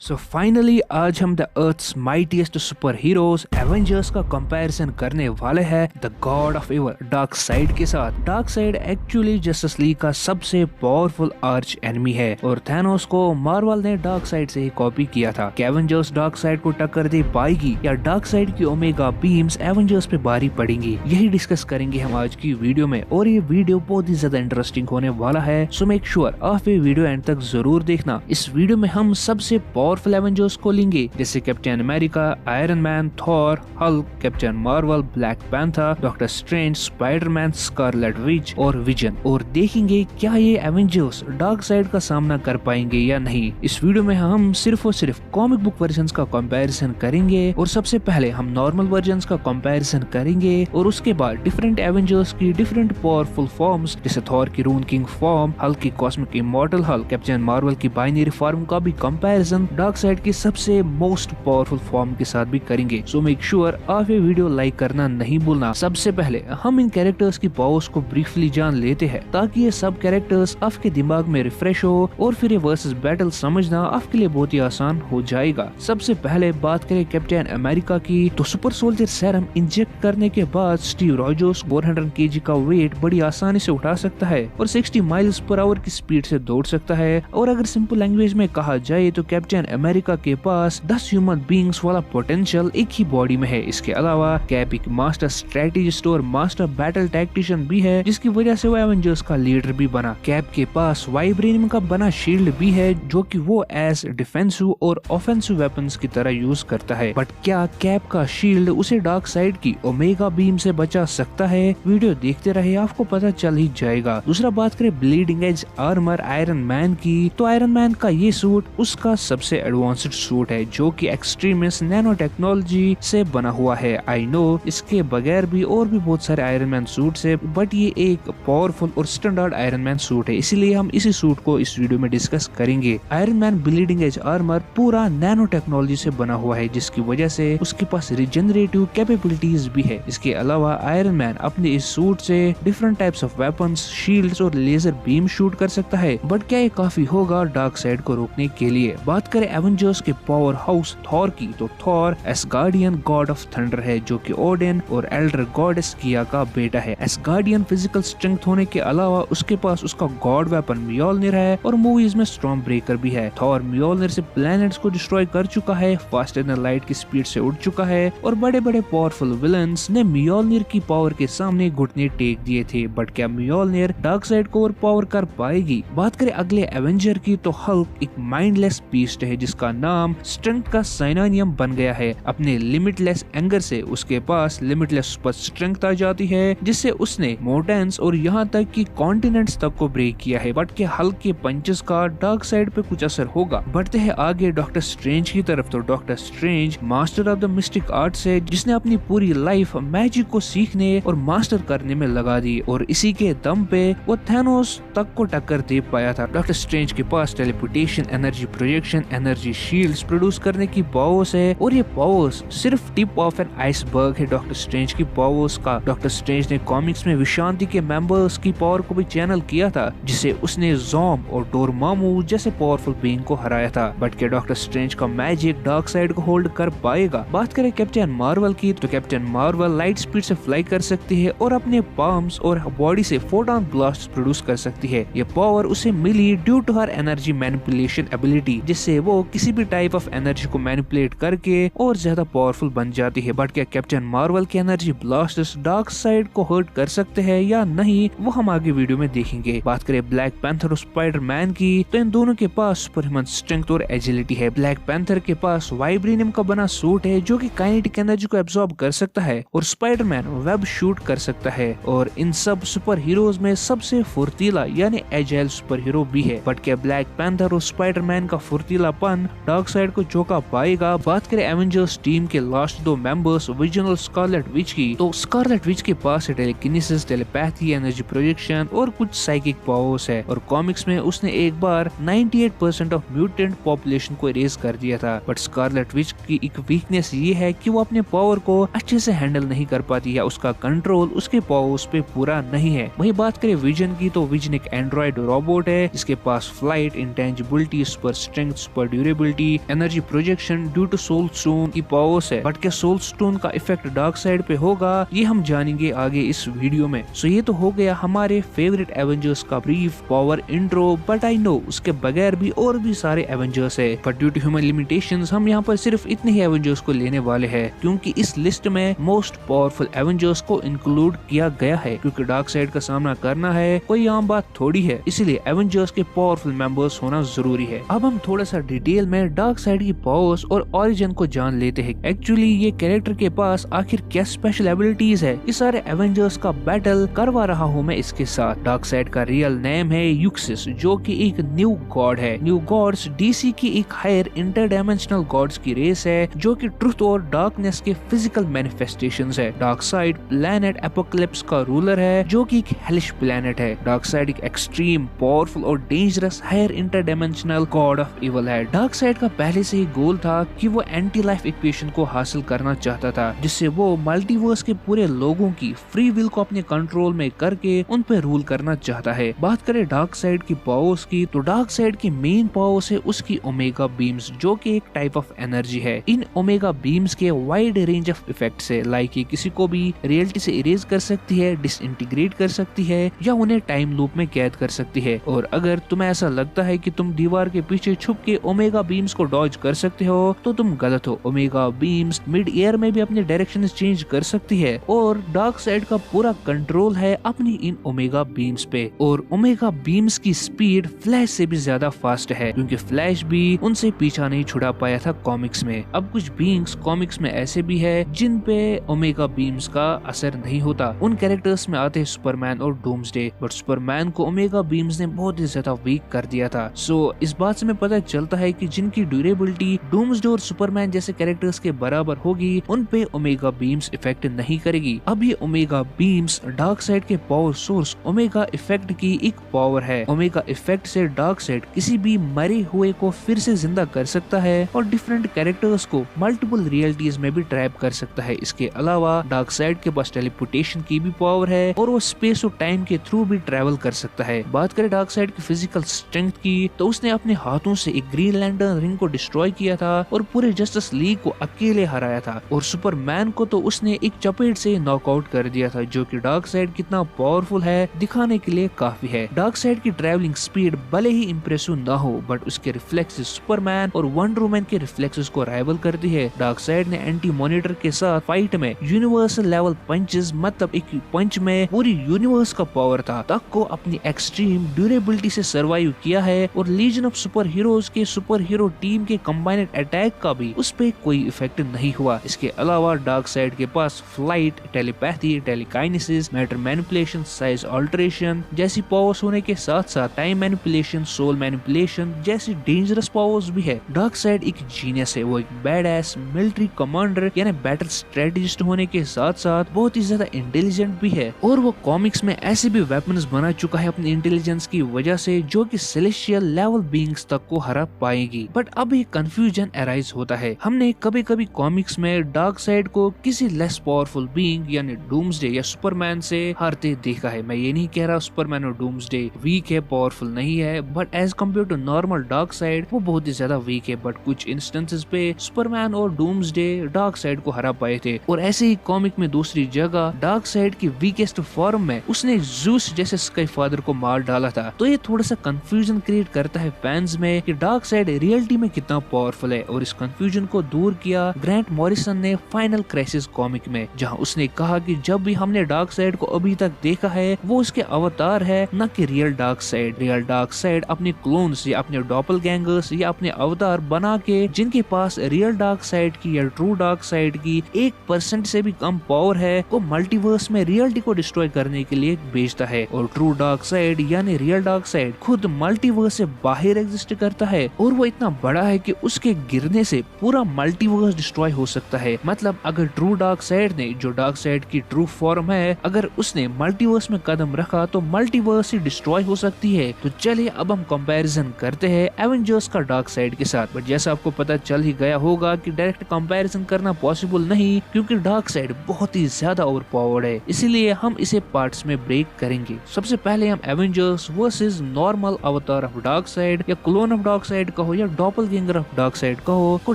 सो finally आज हम the earth's mightiest super heroes Avengers का कंपैरिजन करने वाले हैं the god of evil Darkseid के साथ। Darkseid actually Justice League का सबसे पावरफुल आर्च एनिमी है और थैनोस को मार्वल ने डार्क साइड से ही कॉपी किया था। क्या एवेंजर्स डार्क साइड को टक्कर दे पाएगी या डार्क साइड की ओमेगा बीम्स एवेंजर्स पे भारी पड़ेंगी, यही डिस्कस करेंगे हम आज की वीडियो में। और ये वीडियो बहुत ही ज्यादा इंटरेस्टिंग होने वाला है, सो मेक श्योर आप ये वीडियो एंड तक जरूर देखना। इस वीडियो में हम सबसे पावरफुल एवेंजर्स को लेंगे जैसे captain America, iron man, Thor, Hulk, captain Marvel, black panther, doctor strange, Spiderman, Scarlet Witch और विजन, और देखेंगे क्या ये एवेंजर्स डार्क साइड का सामना कर पाएंगे या नहीं। इस वीडियो में हम सिर्फ और सिर्फ कॉमिक बुक वर्जन का कंपैरिजन करेंगे और सबसे पहले हम नॉर्मल वर्जन का कंपैरिजन करेंगे और उसके बाद डिफरेंट एवेंजर्स की डिफरेंट पावरफुल फॉर्म्स जैसे थॉर की रून किंग फॉर्म, हल्क की cosmic immortal Hulk, captain Marvel की बाइनरी फॉर्म का भी कंपैरिजन डार्क साइड की सबसे मोस्ट पावरफुल फॉर्म के साथ भी करेंगे। सो मेक श्योर आप ये वीडियो लाइक करना नहीं भूलना। सबसे पहले हम इन कैरेक्टर्स की पावर्स को ब्रीफली जान लेते हैं ताकि ये सब कैरेक्टर्स आपके दिमाग में रिफ्रेश हो और फिर ये वर्सेस बैटल समझना आपके लिए बहुत ही आसान हो जाएगा। सबसे पहले बात करें कैप्टन अमेरिका की, तो सुपर सोल्जर सेरम इंजेक्ट करने के बाद स्टीव रॉजर्स 400 kg का वेट बड़ी आसानी से उठा सकता है और 60 माइल्स पर आवर की स्पीड से दौड़ सकता है। और अगर सिंपल लैंग्वेज में कहा जाए तो कैप्टन अमेरिका के पास 10 ह्यूमन बींग्स वाला पोटेंशियल एक ही बॉडी में है। इसके अलावा कैप एक मास्टर स्ट्रेटेजिस्ट और मास्टर बैटल टैक्टिशियन भी है, जिसकी वजह से वो एवेंजर्स का लीडर भी बना। कैप के पास वाइब्रेनियम का बना शील्ड भी है जो कि वो एज डिफेंसिव और ऑफेंसिव वेपन्स की तरह यूज करता है। बट क्या कैप का शील्ड उसे डार्क साइड की ओमेगा बीम से बचा सकता है? वीडियो देखते रहे, आपको पता चल ही जाएगा। दूसरा बात करें bleeding edge armour Iron Man की, तो आयरन मैन का ये सूट उसका सबसे एडवांस्ड सूट है जो कि एक्सट्रीमिस्ट नैनो टेक्नोलॉजी से बना हुआ है। आई नो इसके बगैर भी और भी बहुत सारे आयरन मैन सूट्स है, बट ये एक पावरफुल और स्टैंडर्ड आयरन मैन सूट है, इसीलिए हम इसी सूट को इस वीडियो में डिस्कस करेंगे। Iron Man bleeding edge armour पूरा नैनो टेक्नोलॉजी से बना हुआ है, जिसकी वजह से उसके पास रिजेनरेटिव कैपेबिलिटीज भी है। इसके अलावा आयरन मैन अपने इस सूट से different types of weapons, shields और लेजर बीम शूट कर सकता है। बट क्या ये काफी होगा डार्क साइड को रोकने के लिए? बात करें एवेंजर्स के पावर हाउस थॉर की, तो Thor Asgardian God of thunder है जो कि ओडिन और एल्डर गॉडेस किया का बेटा है। एसगार्डियन फिजिकल स्ट्रेंथ होने के अलावा उसके पास उसका गॉड वेपन म्योल्निर है और मूवीज में स्टॉर्म ब्रेकर भी है। थॉर म्योल्निर से प्लैनेट्स को डिस्ट्रॉय कर चुका है, फास्टर देन लाइट की स्पीड से उड़ चुका है और बड़े बड़े पावरफुल विलन्स ने म्योल्निर की पावर के सामने घुटने टेक दिए थे। बट क्या म्योल्निर डार्क साइड को ओवर पावर कर पाएगी? बात करें अगले एवेंजर की, तो हल्क एक माइंडलेस बीस्ट है जिसका नाम स्ट्रेंथ का साइनोनियम बन गया है। अपने लिमिटलेस एंगर से उसके पास लिमिटलेस सुपर स्ट्रेंथ आ जाती है, जिससे उसने मोटेंस और यहाँ तक कि कॉन्टिनेंट्स तक को ब्रेक किया है। बट क्या हल्क के पंचेस का डार्क साइड पे कुछ असर होगा? बढ़ते हैं आगे डॉक्टर स्ट्रेंज की तरफ, तो doctor strange master of the mystic arts है जिसने अपनी पूरी लाइफ मैजिक को सीखने और मास्टर करने में लगा दी और इसी के दम पे वो थैनोस तक को टक्कर दे पाया था। डॉक्टर स्ट्रेंज के पास teleportation, energy projection, energy shields produce करने की पावर्स है और ये पावर्स सिर्फ टिप ऑफ एन आइसबर्ग है डॉक्टर स्ट्रेंज की पावर्स का। डॉक्टर स्ट्रेंज ने कॉमिक्स में विशांति के मेंबर्स की पावर को भी चैनल किया था, जिसे उसने ज़ॉम और डोरमामू जैसे पावरफुल बीइंग को हराया था। बट क्या डॉक्टर स्ट्रेंज का मैजिक डार्क साइड को होल्ड कर पाएगा? बात करें कैप्टन मार्वल की, तो कैप्टन मार्वल लाइट स्पीड से फ्लाई कर सकती है और अपने पाम्स और बॉडी से फोटोन ब्लास्ट प्रोड्यूस कर सकती है। ये पावर उसे मिली due to her energy manipulation ability, जिससे वो किसी भी टाइप ऑफ एनर्जी को मैनिपुलेट करके और ज्यादा पावरफुल बन जाती है। बट क्या कैप्टन मार्वल के एनर्जी ब्लास्टर्स डार्क साइड को हर्ट कर सकते हैं या नहीं, वो हम आगे वीडियो में देखेंगे। बात करें ब्लैक पैंथर और स्पाइडरमैन की, तो इन दोनों के पास सुपरह्यूमन स्ट्रेंथ और एजिलिटी है। ब्लैक पैंथर के पास वाइब्रेनियम का बना सूट है जो कि काइनेटिक एनर्जी को एब्सॉर्ब कर सकता है और स्पाइडरमैन वेब शूट कर सकता है। और इन सब सुपर हीरोज में सबसे फुर्तीला यानी एजाइल सुपर हीरो भी है। बट क्या ब्लैक पैंथर और स्पाइडरमैन का फुर्तीलापन डार्क साइड को चौंका पाएगा? बात करें एवेंजर्स टीम के लास्ट दो मेंबर्स विजन और स्कारलेट विच की, तो स्कारलेट विच के पास टेलीकिनेसिस, टेलीपैथी, एनर्जी प्रोजेक्शन और कुछ साइकिक पावर्स है और कॉमिक्स में उसने एक बार 98% ऑफ म्यूटेंट पॉपुलेशन को इरेज कर दिया था। बट स्कारलेट विच की एक वीकनेस ये है कि वो अपने पावर को अच्छे से हैंडल नहीं कर पाती या उसका कंट्रोल उसके पावर्स पे पूरा नहीं है। वही बात करें विजन की, तो विजन एक एंड्रॉइड रोबोट है जिसके पास flight, intangibility, super strength, super super durability, energy projection due to soul stone की पावर्स है। बट क्या सोल स्टोन का इफेक्ट डार्क साइड पे होगा, ये हम जानेंगे आगे इस वीडियो में। सो ये तो हो गया हमारे फेवरेट एवेंजर्स का brief power intro, but I know उसके बगैर भी और भी सारे एवेंजर्स है, but due to human limitations हम यहाँ पर सिर्फ इतने ही एवेंजर्स को लेने वाले हैं, क्योंकि इस लिस्ट में मोस्ट पावरफुल एवेंजर्स को इंक्लूड किया गया है। क्योंकि डार्क साइड का सामना करना है कोई आम बात थोड़ी है, इसलिए एवेंजर्स के पावरफुल मेंबर्स होना जरूरी है। अब हम थोड़ा सा डिटेल में डार्क साइड की पावर्स और ओरिजिन को जान लेते हैं। एक्चुअली ये कैरेक्टर के पास आखिर क्या स्पेशल एबिलिटीज है, ये सारे एवेंजर्स का बैटल करवा रहा हूँ मैं इसके साथ। डार्क साइड का रियल नेम है यूक्सिस, जो कि एक न्यू गॉड है। न्यू गॉड्स डीसी की एक हायर इंटरडायमेंशनल गॉड्स की रेस है, जो कि ट्रुथ और डार्कनेस के फिजिकल मैनिफेस्टेशंस है। डार्क साइड प्लैनेट एपोकलिप्स का रूलर है, जो कि एक हेलिश प्लैनेट है। डार्क साइड एक एक्सट्रीम पावरफुल और dangerous higher interdimensional god of evil है। डार्क साइड का पहले से ही गोल था कि वो एंटी लाइफ इक्वेशन को हासिल करना चाहता था, जिससे वो मल्टीवर्स के पूरे लोगों की फ्री विल को अपने कंट्रोल में करके उन पे रूल करना चाहता है। बात करें डार्क साइड की पावर्स की, तो डार्क साइड की मेन पावर्स है उसकी ओमेगा बीम्स, जो कि एक टाइप ऑफ एनर्जी है। इन ओमेगा बीम्स के वाइड रेंज ऑफ इफेक्ट्स है, लाइक ये किसी को भी रियलिटी से इरेज कर सकती है, डिसइंटीग्रेट कर सकती है, या उन्हें टाइम लूप में कैद कर सकती है। और अगर तुम्हें ऐसा लगता है कि तुम दीवार के पीछे छुप के ओमेगा बीम्स को डॉज कर सकते हो, तो तुम गलत हो। ओमेगा बीम्स मिड एयर में भी अपने डायरेक्शन चेंज कर सकती है, और डार्क साइड का पूरा कंट्रोल है अपनी इन ओमेगा बीम्स पे। और ओमेगा बीम्स की स्पीड फ्लैश से भी ज्यादा फास्ट है, क्योंकि फ्लैश भी उनसे पीछा नहीं छुड़ा पाया था कॉमिक्स में। अब कुछ बीइंग्स कॉमिक्स में ऐसे भी है जिन पे ओमेगा बीम्स का असर नहीं होता। उन कैरेक्टर्स में आते हैं सुपरमैन और डूम्सडे, बट सुपरमैन को ओमेगा बीम्स ने बहुत ही ज्यादा वीक कर दिया था। सो इस बात से हमें पता चलता है कि जिनकी ड्यूरेबिलिटी डूम्सडे और सुपरमैन जैसे कैरेक्टर्स के बराबर होगी, उन पे ओमेगा बीम्स इफेक्ट नहीं करेगी। अब ये ओमेगा बीम्स डार्क साइड के पावर सोर्स ओमेगा इफेक्ट की एक पावर है। ओमेगा इफेक्ट से डार्क साइड किसी भी मरे हुए को फिर से जिंदा कर सकता है और डिफरेंट कैरेक्टर्स को मल्टीपल रियलिटीज में भी ट्रैप कर सकता है। इसके अलावा डार्क साइड के पास टेलीपोर्टेशन की भी पावर है, और वो स्पेस और टाइम के थ्रू भी ट्रैवल कर सकता है। बात करें डार्क साइड की फिजिकल स्ट्रेंथ की, तो उसने अपने हाथों से एक ग्रीन लैंटर्न रिंग को डिस्ट्रॉय किया था और पूरे जस्टिस लीग को अकेले हराया था। और सुपरमैन को तो उसने एक चपेट से नॉकआउट कर दिया था, जो कि डार्क साइड कितना पावरफुल है दिखाने के लिए काफी है। डार्क साइड की ट्रैवलिंग स्पीड भले ही इंप्रेसिव ना हो, बट उसके रिफ्लेक्सेस सुपरमैन और वंडर वुमन के रिफ्लेक्सेस को राइवल करती है। डार्क साइड ने एंटी मॉनिटर के साथ फाइट में यूनिवर्सल लेवल पंचेस, मतलब एक पंच में पूरी यूनिवर्स का पावर था, तक को अपनी एक्सट्रीम ड्यूरेबिलिटी से सर्वाइव किया है। और लीजन ऑफ सुपर हीरोज के सुपर हीरो टीम के कंबाइंड अटैक का भी उस पे कोई इफेक्ट नहीं हुआ। इसके अलावा डार्क साइड के पास flight, telepathy, telekinesis, matter manipulation, size alteration जैसी पावर्स होने के साथ साथ टाइम मैनिपुलेशन, सोल मैनिपुलेशन जैसी डेंजरस पावर्स भी है। डार्क साइड एक जीनियस है, वो एक बैडएस मिलिट्री कमांडर यानी बैटल स्ट्रेटेजिस्ट होने के साथ साथ बहुत ही ज्यादा इंटेलिजेंट भी है। और वो कॉमिक्स में ऐसे भी वेपन्स बना चुका है अपनी इंटेलिजेंस की वजह से, जो कि सेलेस्टियल लेवल बीइंग्स तक को हरा पाएगी। बट अब एक कंफ्यूजन अराइज होता है। हमने कभी कभी कॉमिक्स में डार्क साइड को किसी लेस पावरफुल बीइंग यानी डूम्सडे या सुपरमैन से हारते देखा है। मैं ये नहीं कह रहा सुपरमैन और डूम्सडे वीक है, पावरफुल नहीं है, but as compared to normal Darkseid वो बहुत ही ज्यादा वीक है। बट कुछ इंस्टेंसेस पे सुपरमैन और डूम्सडे डार्क साइड को हरा पाए थे। और ऐसे ही कॉमिक में दूसरी जगह डार्क साइड की वीकेस्ट फॉर्म में उसने ज़ूस जैसे स्काई फादर को मार डाला था। तो ये थोड़ा सा कंफ्यूजन क्रिएट करता है फैंस में कि डार्क साइड रियलिटी में कितना पावरफुल है। और इस कंफ्यूजन को दूर किया ग्रांट मॉरिसन ने फाइनल क्राइसिस कॉमिक में, जहां उसने कहा कि जब भी हमने डार्क साइड को अभी तक देखा है वो उसके अवतार है, न कि real dark side. Real dark side अपने क्लोन्स या अपने डॉपलगैंगर्स या अपने अवतार बना के जिनके पास रियल डार्क साइड की या ट्रू डार्क साइड की 1% से भी कम पावर है, को मल्टीवर्स में रियलिटी को डिस्ट्रॉय करने के लिए भेजता है। और ट्रू डार्क साइड यानी रियल डार्क साइड खुद मल्टीवर्स से बाहर एग्जिस्ट करता है, और वो इतना बड़ा है कि उसके गिरने से पूरा मल्टीवर्स डिस्ट्रॉय हो सकता है। मतलब अगर ट्रू डार्क साइड ने, जो डार्क साइड की ट्रू फॉर्म है, अगर उसने मल्टीवर्स में कदम रखा तो मल्टीवर्स ही डिस्ट्रॉय हो सकती है। तो चलिए अब हम कंपैरिजन करते हैं एवेंजर्स का डार्क साइड के साथ। बट जैसा आपको पता चल ही गया होगा कि डायरेक्ट कंपैरिजन करना पॉसिबल नहीं, क्योंकि डार्क साइड बहुत ही ज्यादा ओवरपावर्ड है। इसीलिए हम इसे पार्ट्स में ब्रेक करेंगे। सबसे पहले हम एवेंजर्स वर्सेस नॉर्मल अवतार ऑफ डार्क साइड या क्लोन ऑफ डार्क साइड कहो या डॉपलगैंगर ऑफ डार्कसाइड कहो को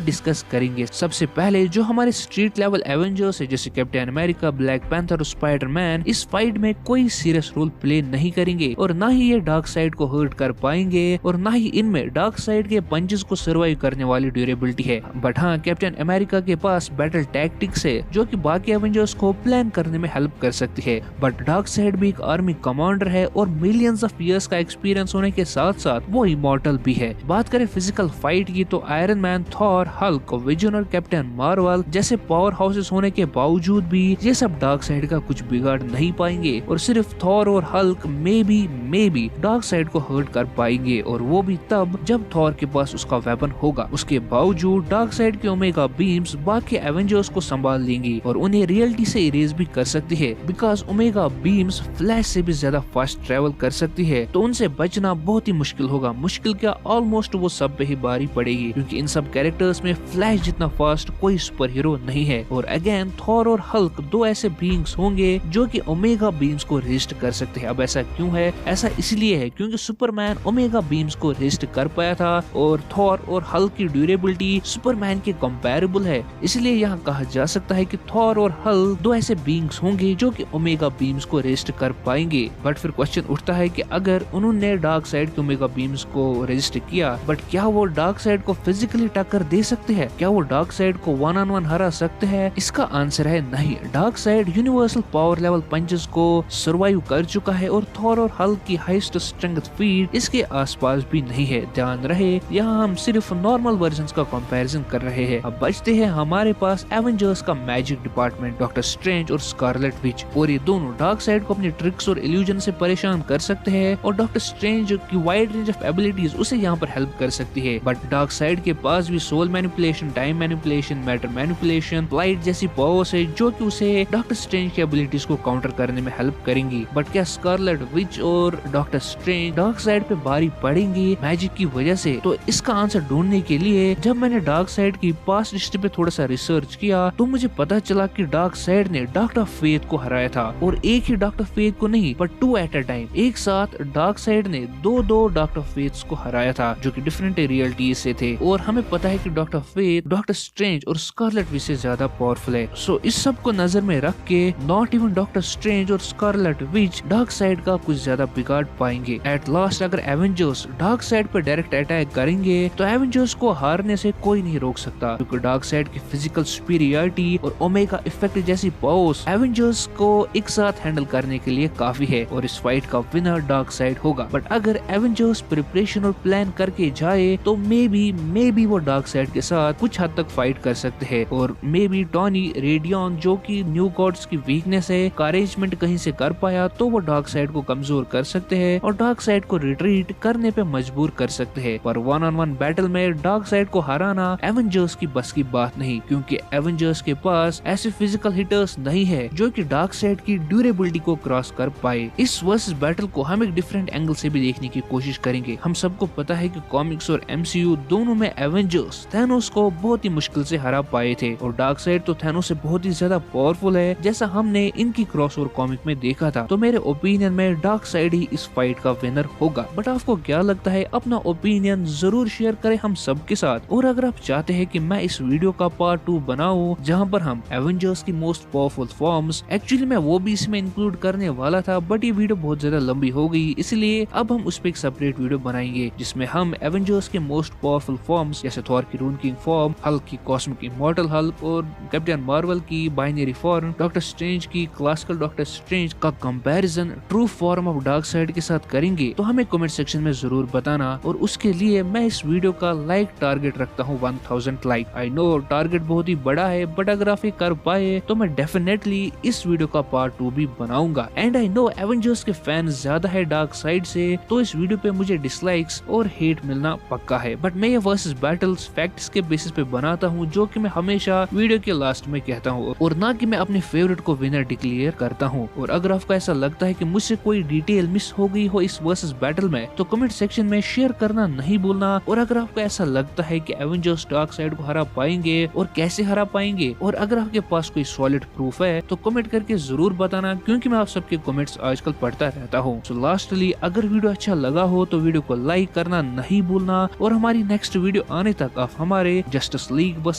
डिस्कस करेंगे। सबसे पहले जो हमारे स्ट्रीट लेवल एवेंजर्स है जैसे कैप्टन अमेरिका, ब्लैक पैंथर और स्पाइडरमैन इस फाइट में कोई सीरियस रोल प्ले नहीं करेंगे और ना ही ये डार्कसाइड को हर्ट कर पाएंगे और ना ही इनमें डार्कसाइड के पंचेस को सर्वाइव करने वाली ड्यूरेबिलिटी है। बट हाँ, कैप्टन अमेरिका के पास बैटल टैक्टिक्स है जो कि बाकी एवेंजर्स को प्लान करने में हेल्प कर सकती है। बट डार्कसाइड भी एक आर्मी कमांडर है और मिलियंस ऑफ इयर्स का एक्सपीरियंस होने के साथ साथ वो इमॉर्टल भी है। बात करें फिजिकल फाइट की तो iron man, Thor, Hulk, vision और कैप्टन मार्वल जैसे पावर हाउसेस होने के बावजूद भी ये सब डार्कसाइड का कुछ बिगाड़ नहीं पाएंगे और सिर्फ थॉर और हल्क मे बी डार्कसाइड को हर्ट कर पाएंगे और वो भी तब जब थॉर के पास उसका वेपन होगा। उसके बावजूद डार्कसाइड के ओमेगा बीम्स बाकी एवेंजर्स को संभाल लेंगी और उन्हें रियलिटी से इरेज भी कर सकती है बिकॉज ओमेगा बीम्स फ्लैश से भी ज्यादा फास्ट ट्रेवल कर सकती है, तो उनसे बचना बहुत ही मुश्किल होगा। मुश्किल क्या, ऑलमोस्ट वो सब पे ही बारी पड़ेगी क्योंकि इन सब कैरेक्टर्स में फ्लैश जितना फास्ट कोई सुपर हीरो नहीं है। और अगेन थॉर और हल्क दो ऐसे बीइंग्स होंगे जो कि ओमेगा बीम्स को रेस्ट कर सकते हैं। अब ऐसा क्यों है? ऐसा इसलिए है क्योंकि सुपरमैन ओमेगा बीम्स को रेस्ट कर पाया था और थॉर और हल्क की ड्यूरेबिलिटी सुपरमैन के कंपैरेबल है। इसलिए यहाँ कहा जा सकता है कि थॉर और हल्क दो ऐसे बीइंग्स होंगे जो कि ओमेगा बीम्स को रेस्ट कर पाएंगे। बट फिर क्वेश्चन उठता है कि अगर उन्होंने डार्कसाइड के ओमेगा बीम्स को रेस्ट किया, बट क्या वो डार्कसाइड को फिजिकली टक्कर दे सकते हैं? क्या वो डार्कसाइड को 1-on-1 हरा सकते हैं? इसका आंसर है नहीं। Dark side universal power level punches को सर्वाइव कर चुका है और थॉर और हल्क की हाईएस्ट स्ट्रेंथ फीड इसके आसपास भी नहीं है। ध्यान रहे यहाँ हम सिर्फ नॉर्मल वर्जन्स का कंपैरिजन कर रहे हैं। अब बचते हैं हमारे पास एवेंजर्स का मैजिक डिपार्टमेंट, डॉक्टर स्ट्रेंज और स्कारलेट विच, और ये दोनों डार्कसाइड को अपने ट्रिक्स और इल्यूजन से परेशान कर सकते हैं और डॉक्टर स्ट्रेंज की वाइड रेंज ऑफ एबिलिटीज उसे यहाँ पर हेल्प कर सकती है। बट डार्कसाइड के पास भी soul manipulation, time manipulation, matter manipulation, flight जैसी पावर्स है जो कि उसे डॉक्टर स्ट्रेंज की एबिलिटीज को काउंटर करने में हेल्प करेंगी। बट क्या स्कारलेट विच और डॉक्टर स्ट्रेंज डार्कसाइड पे भारी पड़ेंगी मैजिक की वजह से? तो इसका आंसर ढूंढने के लिए जब मैंने डार्कसाइड की पास्ट हिस्ट्री पे थोड़ा सा रिसर्च किया तो मुझे पता चला कि डार्कसाइड ने डॉक्टर फेथ को हराया था और एक ही डॉक्टर फेथ को नहीं पर 2 एट अ टाइम। एक साथ डार्कसाइड ने दो डॉक्टर फेथ्स को हराया था जो कि डिफरेंट रियलिटीज से थे और हमें पता है कि डॉक्टर फेथ डॉक्टर स्ट्रेंज और स्कारलेट विच से ज्यादा पावरफुल है। सो इस सब को नजर में रख के नॉट इवन डॉक्टर स्ट्रेंज और स्कारलेट विच डार्कसाइड का कुछ ज्यादा बिगाड़ पाएंगे। एट लास्ट अगर एवेंजर्स डार्कसाइड पर डायरेक्ट अटैक करेंगे तो एवेंजर्स को हारने से कोई नहीं रोक सकता क्योंकि डार्कसाइड की फिजिकल सुपीरियरिटी और ओमेगा इफेक्ट जैसी पावर्स एवेंजर्स को एक साथ हैंडल करने के लिए काफी है और इस फाइट का विनर डार्कसाइड होगा। बट अगर एवेंजर्स प्रिपरेशन और प्लान करके जाए तो मे बी वो डार्कसाइड के साथ कुछ हद तक फाइट कर सकते हैं और मे बी टॉनी रेडियन जो कि न्यू गॉड्स की वीकनेस है का अरेंजमेंट कहीं से कर पाया तो वो डार्कसाइड को कमजोर कर सकते हैं और डार्कसाइड को रिट्रीट करने पे मजबूर कर सकते हैं। पर 1-on-1 बैटल में डार्कसाइड को हराना एवेंजर्स की बस की बात नहीं क्योंकि एवेंजर्स के पास ऐसे फिजिकल हिटर्स नहीं है जो कि डार्कसाइड की ड्यूरेबिलिटी को क्रॉस कर पाए। इस वर्सेस बैटल को हम एक डिफरेंट एंगल से भी देखने की कोशिश करेंगे। हम सबको पता है कि कॉमिक्स और एमसीयू दोनों में एवेंजर्स थैनोस को बहुत ही मुश्किल से हरा पाए थे और डार्कसाइड तो थैनोस से बहुत ही ज्यादा पावरफुल है जैसा हमने इनकी क्रॉसओवर कॉमिक में देखा था। तो मेरे ओपिनियन में डार्कसाइड ही इस फाइट का विनर होगा। बट आपको क्या लगता है? अपना ओपिनियन जरूर शेयर करें हम सबके साथ। और अगर आप चाहते हैं कि मैं इस वीडियो का पार्ट 2 बनाऊं जहां पर हम एवेंजर्स की मोस्ट पावरफुल फॉर्म्स, एक्चुअली मैं वो भी इसमें इंक्लूड करने वाला था बट ये वीडियो बहुत ज्यादा लंबी हो गई इसलिए अब हम उस पर एक सेपरेट वीडियो बनाएंगे जिसमें हम एवेंजर्स के मोस्ट पावरफुल फॉर्म्स जैसे थॉर की रून किंग फॉर्म, हल्क की कॉस्मिक इमॉर्टल हल्क और कैप्टन मार्वल की बाइनरी फॉर्म, डॉक्टर स्ट्रेंज की क्लासिकल डॉक्टर स्ट्रेंज का comparison true form of dark side के साथ करेंगे तो हमें कमेंट सेक्शन में जरूर बताना। और उसके लिए मैं इस वीडियो का लाइक टारगेट रखता हूँ 1000 लाइक। आई नो टारगेट बहुत ही बड़ा है बट अगर आप ये कर पाए तो मैं डेफिनेटली इस वीडियो का पार्ट 2 भी बनाऊंगा। एंड आई नो एवेंजर्स के फैन ज्यादा है डार्कसाइड से तो इस वीडियो पे मुझे डिसलाइक्स और हेट मिलना पक्का है बट मैं ये वर्सेस बैटल्स फैक्ट्स के बेसिस पे बनाता हूँ जो कि मैं हमेशा वीडियो के लास्ट में कहता हूँ और ना कि मैं अपने फेवरेट को विनर डिक्लेयर करता हूँ। और अगर आपको ऐसा लगता है कि मुझसे कोई डिटेल मिस हो गई हो इस वर्सेस बैटल में तो कमेंट सेक्शन में शेयर करना नहीं भूलना। और अगर आपको ऐसा लगता है कि एवेंजर्स डार्कसाइड को हरा पाएंगे और कैसे हरा पाएंगे और अगर आपके पास कोई सॉलिड प्रूफ है तो कमेंट करके जरूर बताना क्योंकि मैं आप सबके कमेंट्स आजकल पढ़ता रहता हूँ। सो लास्टली अगर वीडियो अच्छा लगा हो तो वीडियो को लाइक करना नहीं भूलना करना और हमारी नेक्स्ट वीडियो आने तक आप हमारे जस्टिस लीग वर्सेस